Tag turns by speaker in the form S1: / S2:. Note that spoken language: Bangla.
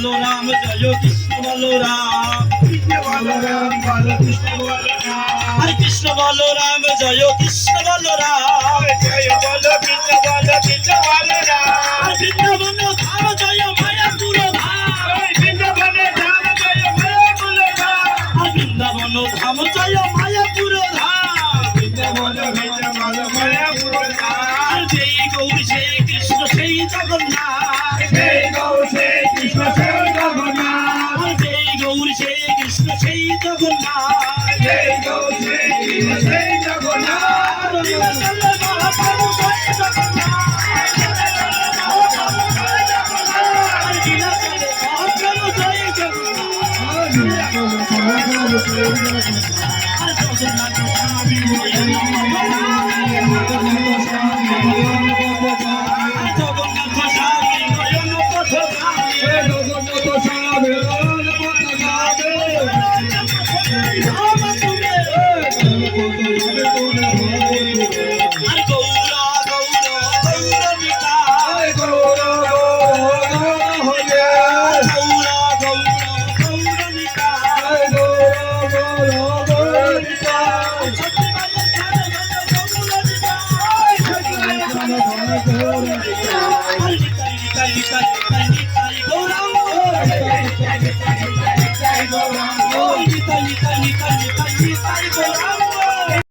S1: বলরাম জয় কৃষ্ণ বলরাম কৃষ্ণ বলরাম কৃষ্ণ বলরাম হরে কৃষ্ণ বলরাম জয় কৃষ্ণ বলরাম জয় বল কৃষ্ণ বল কৃষ্ণ বলরাম বৃন্দাবন ধাম জয় মায়াপুর ধাম বৃন্দাবন ধাম জয় মায়াপুর ধাম বৃন্দাবন ধাম জয় মায়াপুর ধাম বৃন্দাবন ধাম মায়াপুর ধাম সেই গৌর সেই কৃষ্ণ সেই জগন্নাথ সেই গৌর সেই কৃষ্ণ সেই জগন্নাথ সেই গৌর সেই কৃষ্ণ সেই জগন্নাথ সেই গৌর সেই কৃষ্ণ সেই জগন্নাথ Thank you.